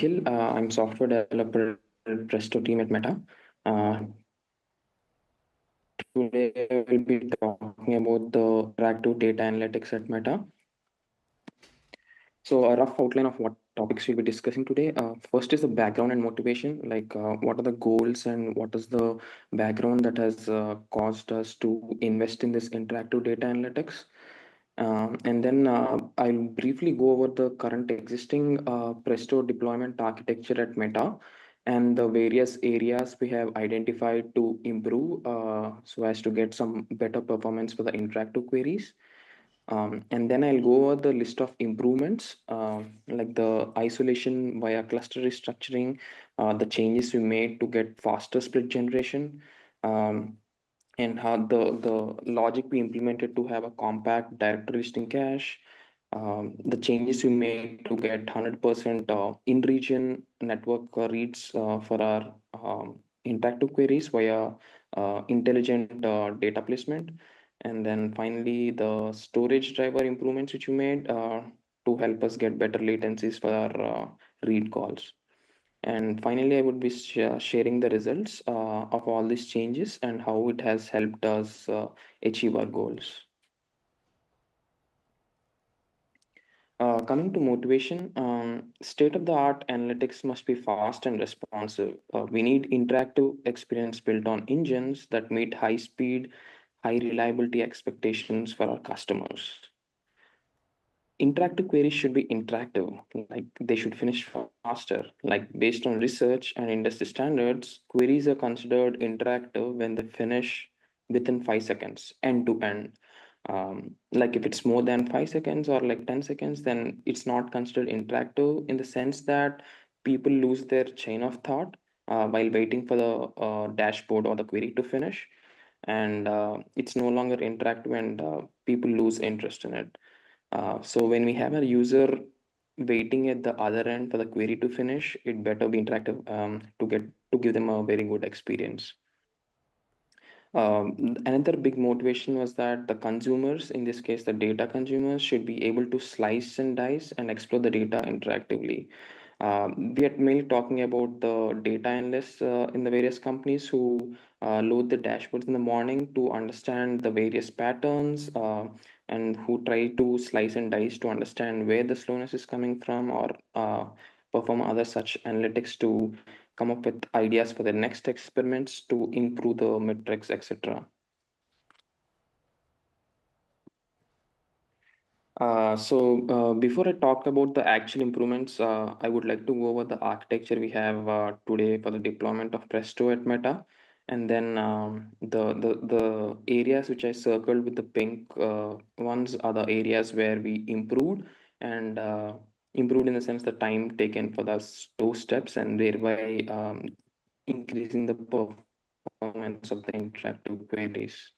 Nikhil. I'm software developer at Presto team at Meta. Uh, Today we'll be talking about the interactive data analytics at Meta. So a rough outline of what topics we'll be discussing today. First is the background and motivation, like what are the goals and what is the background that has caused us to invest in this interactive data analytics. And then I'll briefly go over the current existing Presto deployment architecture at Meta and the various areas we have identified to improve so as to get some better performance for the interactive queries. And then I'll go over the list of improvements, like the isolation via cluster restructuring, the changes we made to get faster split generation, um, and how the logic we implemented to have a compact directory listing cache, the changes we made to get 100% in-region network reads for our interactive queries via intelligent data placement, and then finally the storage driver improvements which we made to help us get better latencies for our read calls. And finally, I would be sharing the results of all these changes and how it has helped us achieve our goals. Coming to motivation, state of the art analytics must be fast and responsive. We need interactive experience built on engines that meet high speed, high reliability expectations for our customers. Interactive queries should be interactive, like they should finish faster. Like based on research and industry standards, queries are considered interactive when they finish within 5 seconds, end to end. Like if it's more than 5 seconds or like 10 seconds, then it's not considered interactive in the sense that people lose their chain of thought while waiting for the dashboard or the query to finish. And it's no longer interactive and people lose interest in it. So when we have a user waiting at the other end for the query to finish, it better be interactive to give them a very good experience. Another big motivation was that the consumers, in this case the data consumers, should be able to slice and dice and explore the data interactively. We are mainly talking about the data analysts in the various companies who load the dashboards in the morning to understand the various patterns and who try to slice and dice to understand where the slowness is coming from or perform other such analytics to come up with ideas for the next experiments to improve the metrics, etc. Before I talk about the actual improvements, I would like to go over the architecture we have today for the deployment of Presto at Meta, and then the areas which I circled with the pink ones are the areas where we improved and improved in the sense the time taken for those steps, and thereby increasing the performance of the interactive queries.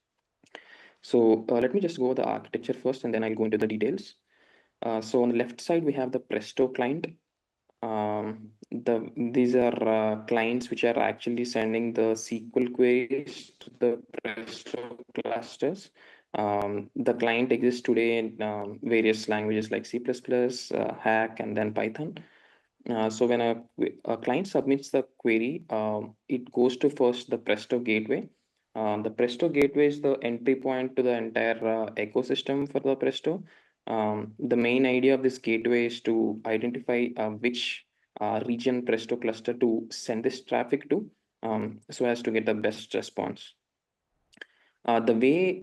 Let me just go over the architecture first, and then I'll go into the details. So on the left side, we have the Presto client. These are clients which are actually sending the SQL queries to the Presto clusters. The client exists today in various languages like C++, Hack, and then Python. So when a client submits the query, it goes to first the Presto gateway. The Presto gateway is the entry point to the entire ecosystem for the Presto. The main idea of this gateway is to identify which region Presto cluster to send this traffic to, so as to get the best response. The way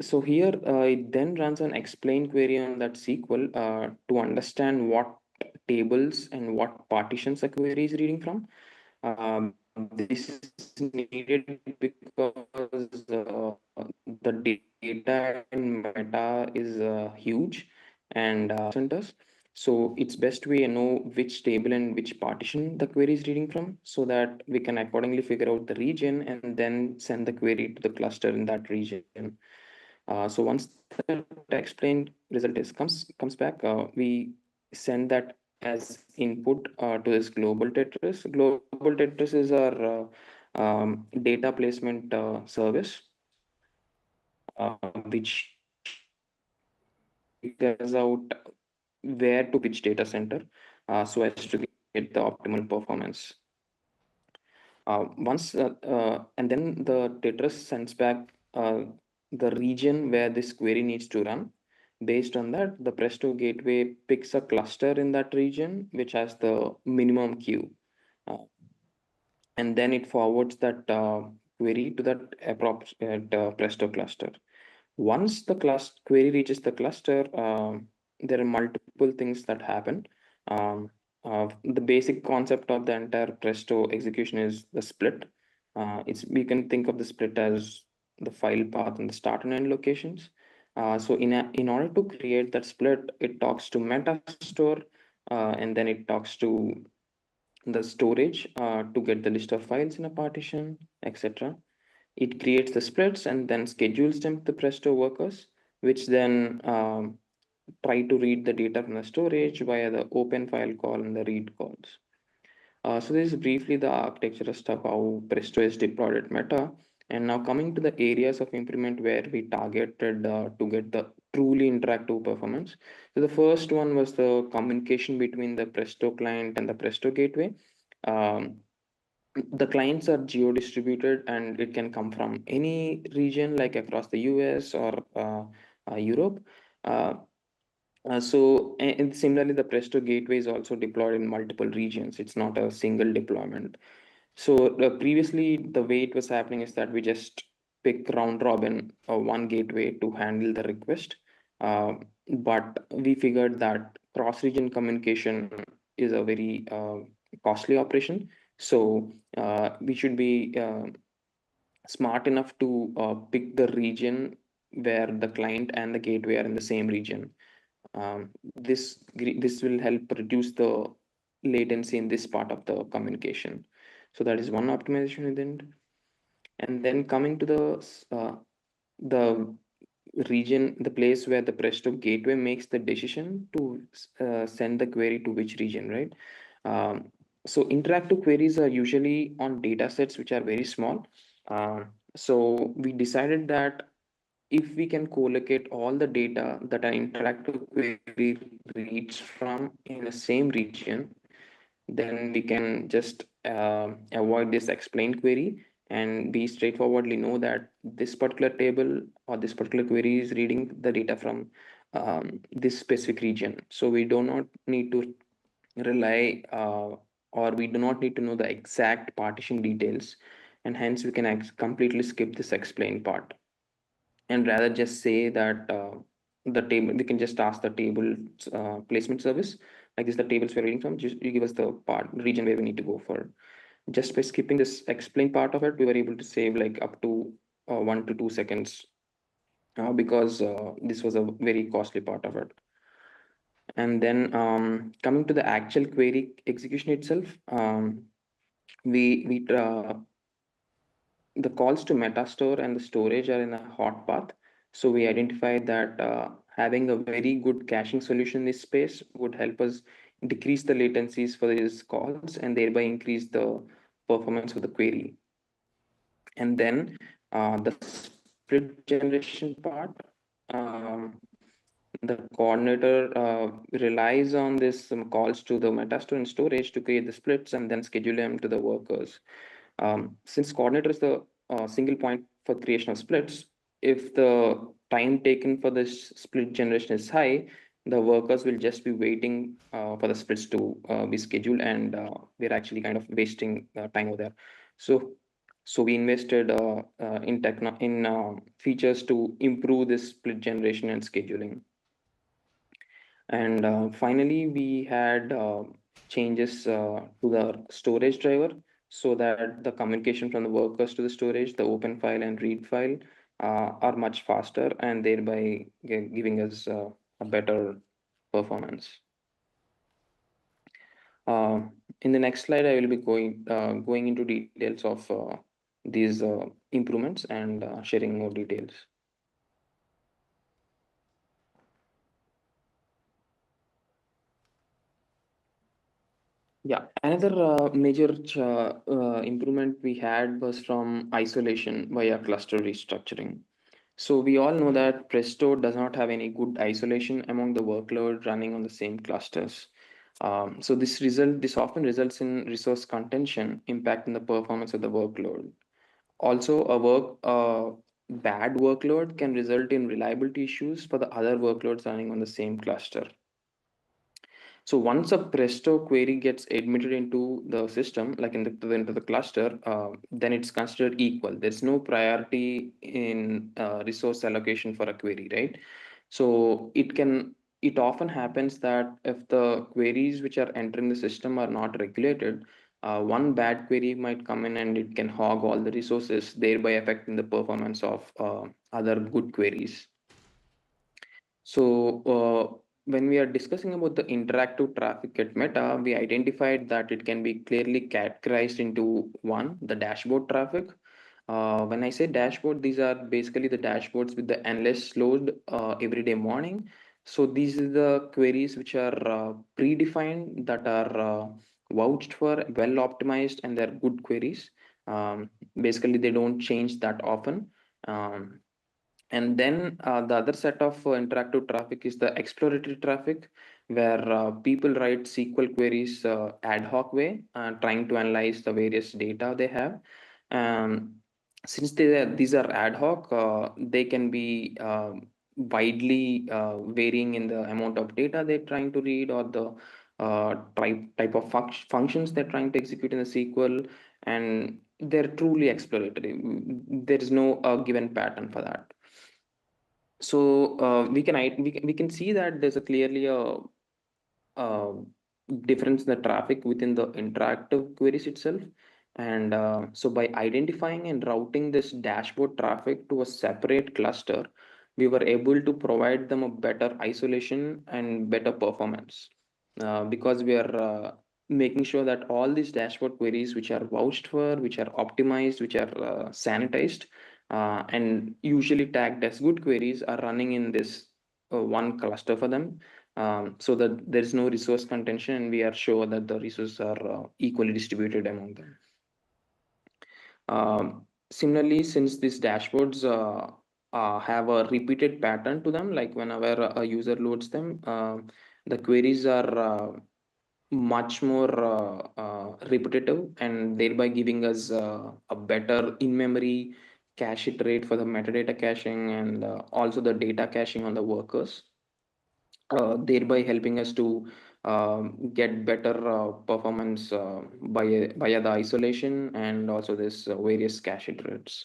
so here it then runs an explain query on that SQL to understand what tables and what partitions the query is reading from. This is needed because the data in Meta is huge and centers. So it's best we know which table and which partition the query is reading from so that we can accordingly figure out the region and then send the query to the cluster in that region. So once the explained result comes back, we send that as input to this global Tetris. Global Tetris is our data placement service, which figures out where to which data center. so as to get the optimal performance. And then the Tetris sends back the region where this query needs to run. Based on that, the Presto gateway picks a cluster in that region which has the minimum queue. Uh, and then it forwards that query to that appropriate Presto cluster. Once the query reaches the cluster, there are multiple things that happen. Um, the basic concept of the entire Presto execution is the split. It's We can think of the split as the file path and the start and end locations. So in order to create that split, it talks to Metastore, and then it talks to the storage to get the list of files in a partition, etc. It creates the splits and then schedules them to the Presto workers, which then try to read the data from the storage via the open file call and the read calls. So this is briefly the architecture stuff, how Presto is deployed at Meta. And now coming to the areas of improvement where we targeted to get the truly interactive performance. So the first one was the communication between the Presto client and the Presto gateway. Um, the clients are geo distributed and it can come from any region like across the US or Europe. Uh, and similarly, the Presto gateway is also deployed in multiple regions. It's not a single deployment. So previously, the way it was happening is that we just pick round robin one gateway to handle the request. Uh, but we figured that cross-region communication is a very costly operation. So we should be smart enough to pick the region where the client and the gateway are in the same region. This will help reduce the latency in this part of the communication. So that is one optimization within. And then coming to the region, the place where the Presto gateway makes the decision to send the query to which region, right? So interactive queries are usually on data sets which are very small. So we decided that if we can collocate all the data that an interactive query reads from in the same region, then we can just avoid this explain query and be straightforwardly know that this particular table or this particular query is reading the data from this specific region. So we do not need to rely or we do not need to know the exact partition details, and hence we can completely skip this explain part and rather just say that the table, we can just ask the table placement service, like this, the tables we're reading from, just you give us the part region where we need to go for. Just by skipping this explain part of it, we were able to save like up to 1 to 2 seconds because this was a very costly part of it. And then coming to the actual query execution itself, we the calls to Metastore and the storage are in a hot path. So we identified that having a very good caching solution in this space would help us decrease the latencies for these calls and thereby increase the performance of the query. And then the split generation part, um, the coordinator relies on this calls to the Metastore and storage to create the splits and then schedule them to the workers. Since coordinator is the single point for creation of splits, if the time taken for this split generation is high, the workers will just be waiting for the splits to be scheduled, and we're actually kind of wasting time over there. So, so we invested in features to improve this split generation and scheduling. And finally, we had changes to the storage driver so that the communication from the workers to the storage, the open file and read file are much faster and thereby giving us a better performance. Uh, in the next slide, I will be going into details of these improvements and sharing more details. Yeah, another major improvement we had was from isolation via cluster restructuring. So we all know that Presto does not have any good isolation among the workload running on the same clusters. This often results in resource contention, impacting the performance of the workload. Also, bad workload can result in reliability issues for the other workloads running on the same cluster. So once a Presto query gets admitted into the system, like into the cluster, then it's considered equal. There's no priority in resource allocation for a query, right? So it often happens that if the queries which are entering the system are not regulated, one bad query might come in and it can hog all the resources, thereby affecting the performance of other good queries. So, when we are discussing about the interactive traffic at Meta, we identified that it can be clearly categorized into one, the dashboard traffic. When I say dashboard, these are basically the dashboards with the endless load every day morning. So these are the queries which are predefined, that are vouched for, well optimized, and they're good queries. Basically, they don't change that often. Um, and then the other set of interactive traffic is the exploratory traffic, where people write SQL queries ad hoc way, trying to analyze the various data they have. Um, since these are ad hoc, they can be widely varying in the amount of data they're trying to read, or the type of functions they're trying to execute in the SQL, and they're truly exploratory. There is no given pattern for that. So we can see that there's a clearly a difference in the traffic within the interactive queries itself. And so by identifying and routing this dashboard traffic to a separate cluster, we were able to provide them a better isolation and better performance, because we are making sure that all these dashboard queries which are vouched for, which are optimized, which are sanitized, and usually tagged as good queries, are running in this one cluster for them, so that there is no resource contention, and we are sure that the resources are equally distributed among them. Similarly, since these dashboards have a repeated pattern to them, like whenever a user loads them, the queries are much more repetitive, and thereby giving us a better in-memory cache hit rate for the metadata caching, and also the data caching on the workers, thereby helping us to get better performance via the isolation, and also this various cache iterates.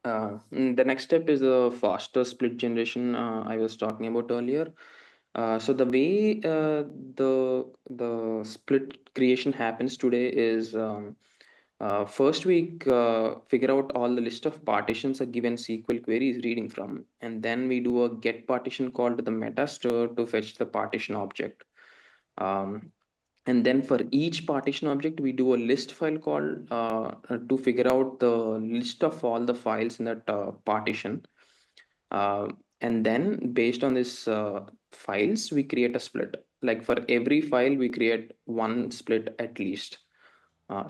The next step is the faster split generation I was talking about earlier. So the way the split creation happens today is, first we figure out all the list of partitions a given SQL query is reading from, and then we do a get partition call to the meta store to fetch the partition object. Um, and then for each partition object, we do a list file call to figure out the list of all the files in that partition. Uh, and then based on this files, we create a split. Like for every file, we create one split at least. Uh,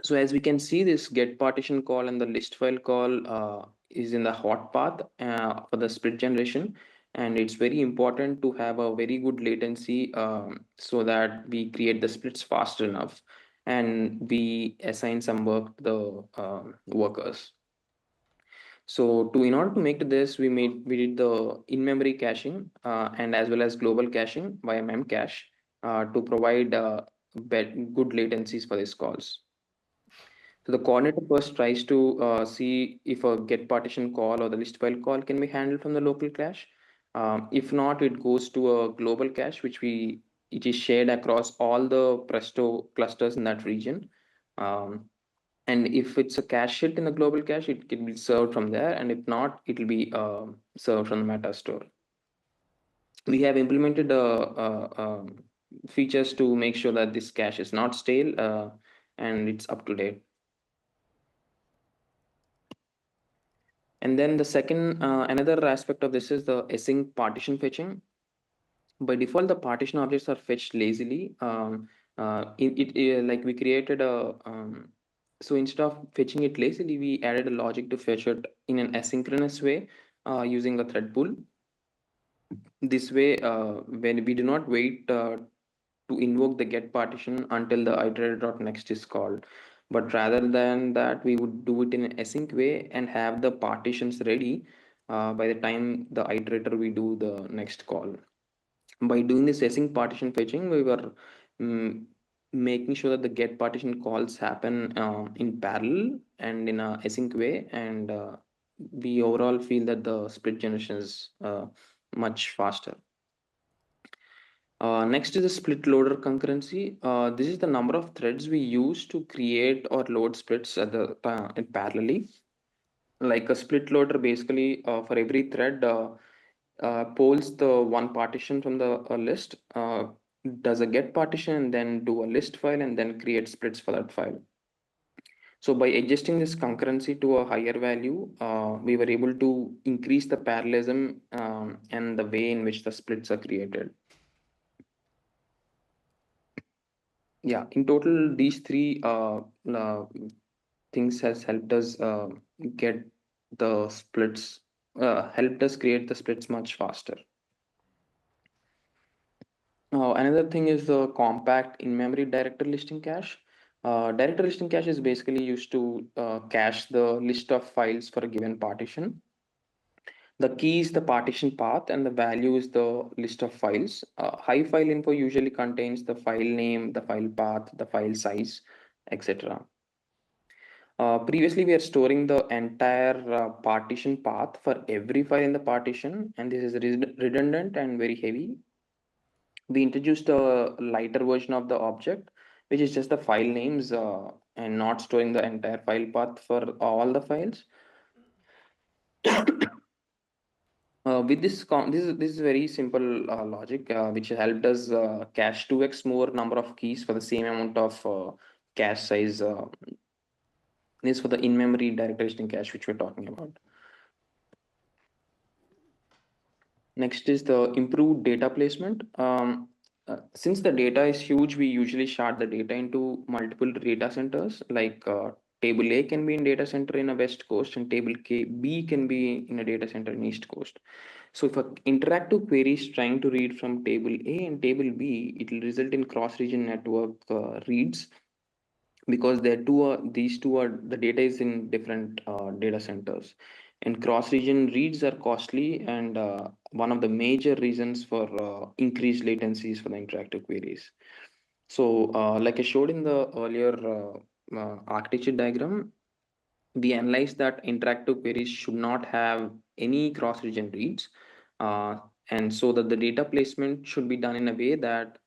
so as we can see, this get partition call and the list file call is in the hot path for the split generation. And it's very important to have a very good latency, so that we create the splits faster enough, and we assign some work to the workers. So in order to make this, we did the in-memory caching, and as well as global caching via memcache, to provide good latencies for these calls. So the coordinator first tries to see if a get partition call or the list file call can be handled from the local cache. If not, it goes to a global cache, it is shared across all the Presto clusters in that region. Um, and if it's a cache hit in the global cache, it can be served from there, and if not, it will be served from the meta store. We have implemented features to make sure that this cache is not stale, and it's up to date. And then the second, another aspect of this is the async partition fetching. By default, the partition objects are fetched lazily. Like we created so instead of fetching it lazily, we added a logic to fetch it in an asynchronous way using a thread pool. This way, when we do not wait to invoke the get partition until the iterator.next is called, but rather than that, we would do it in an async way and have the partitions ready by the time the iterator we do the next call. By doing this async partition fetching, we were mm, making sure that the get partition calls happen in parallel and in a async way, and we overall feel that the split generation is much faster. Next is the split loader concurrency. This is the number of threads we use to create or load splits at the in parallelly. Like a split loader, basically, for every thread, pulls the one partition from the list, does a get partition, and then do a list file, and then create splits for that file. So by adjusting this concurrency to a higher value, we were able to increase the parallelism and the way in which the splits are created. Yeah, in total, these three things has helped us get the splits, helped us create the splits much faster. Another thing is the compact in-memory director listing cache. Director listing cache is basically used to cache the list of files for a given partition. The key is the partition path and the value is the list of files. High file info usually contains the file name, the file path, the file size, etc. Previously, we are storing the entire partition path for every file in the partition, and this is redundant and very heavy. We introduced a lighter version of the object, which is just the file names and not storing the entire file path for all the files. With this is very simple logic, which helped us cache 2x more number of keys for the same amount of cache size. This for the in-memory directory listing cache, which we're talking about. Next is the improved data placement. Since the data is huge, we usually shard the data into multiple data centers. Like table A can be in data center in a West Coast, and table B can be in a data center in East Coast. So if a interactive query is trying to read from table A and table B, it will result in cross-region network reads, because these two are the data is in different data centers, and cross region reads are costly and one of the major reasons for increased latencies for the interactive queries. So like I showed in the earlier architecture diagram, we analyzed that interactive queries should not have any cross region reads, uh, and so that the data placement should be done in a way that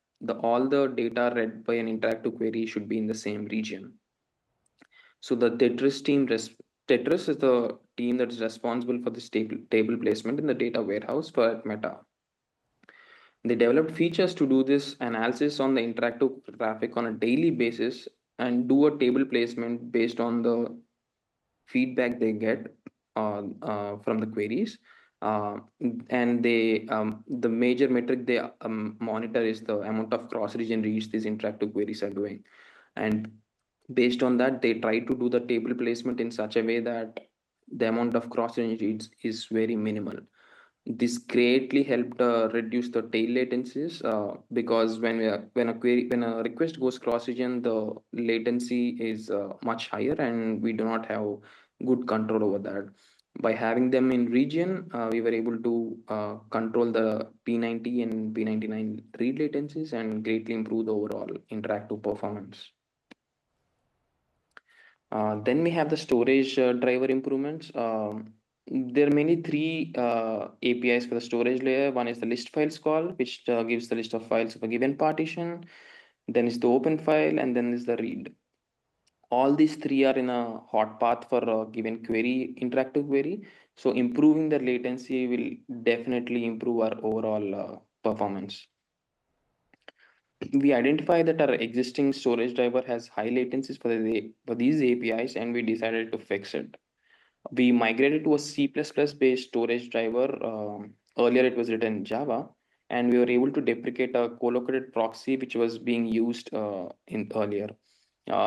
all the data read by an interactive query should be in the same region. So the Tetris is the team that is responsible for this table placement in the data warehouse for Meta. They developed features to do this analysis on the interactive traffic on a daily basis and do a table placement based on the feedback they get from the queries. And the major metric they monitor is the amount of cross-region reads these interactive queries are doing. And based on that, they try to do the table placement in such a way that the amount of cross-region reads is very minimal. This greatly helped reduce the tail latencies, because when a request goes cross region, the latency is much higher, and we do not have good control over that. By having them in region, we were able to control the P90 and P99 read latencies and greatly improve the overall interactive performance. Then we have the storage driver improvements. There are mainly three APIs for the storage layer. One is the list files call, which gives the list of files of a given partition. Then is the open file, and then is the read. All these three are in a hot path for a given query, interactive query. So improving the latency will definitely improve our overall performance. We identify that our existing storage driver has high latencies for these APIs, and we decided to fix it. We migrated to a C++ based storage driver. Earlier, it was written in Java, and we were able to deprecate a co-located proxy which was being used in earlier.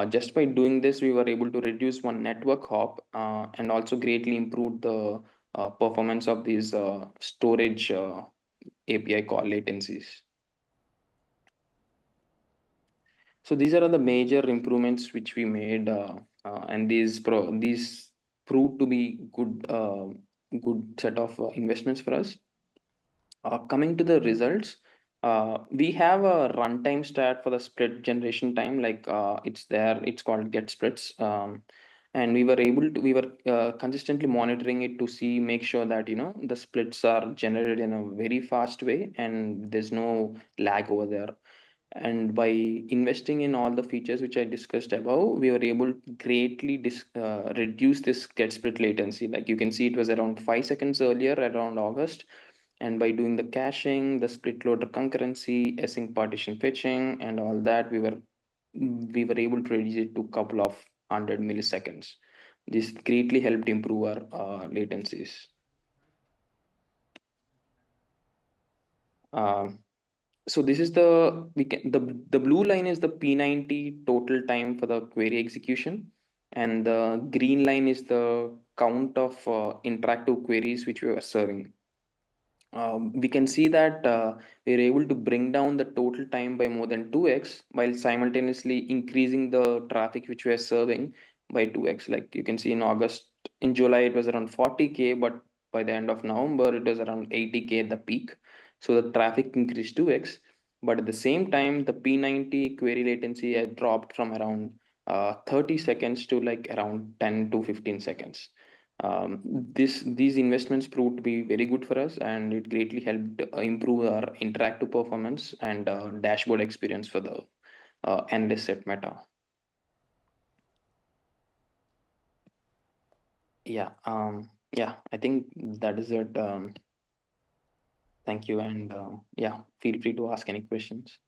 Just by doing this, we were able to reduce one network hop and also greatly improve the performance of these storage API call latencies. So these are the major improvements which we made, and these proved to be good set of investments for us. Coming to the results, we have a runtime stat for the split generation time. Like it's there, it's called get splits, and we were consistently monitoring it to see, make sure that the splits are generated in a very fast way and there's no lag over there. And by investing in all the features which I discussed above, we were able to greatly reduce this get split latency. Like you can see, it was around 5 seconds earlier around August, and by doing the caching, the split loader concurrency, async partition fetching, and all that, we were able to reduce it to a couple of 100 milliseconds. This greatly helped improve our latencies. Um, so this is the blue line is the P90 total time for the query execution, and the green line is the count of interactive queries which we are serving. We can see that we're able to bring down the total time by more than 2x while simultaneously increasing the traffic which we are serving by 2x. Like you can see in July, it was around 40K, but by the end of November, it was around 80K at the peak. So the traffic increased 2x, but at the same time, the P90 query latency had dropped from around 30 seconds to like around 10 to 15 seconds. These investments proved to be very good for us, and it greatly helped improve our interactive performance and dashboard experience for the analyst at Meta. Yeah, I think that is it. Thank you, and yeah, feel free to ask any questions.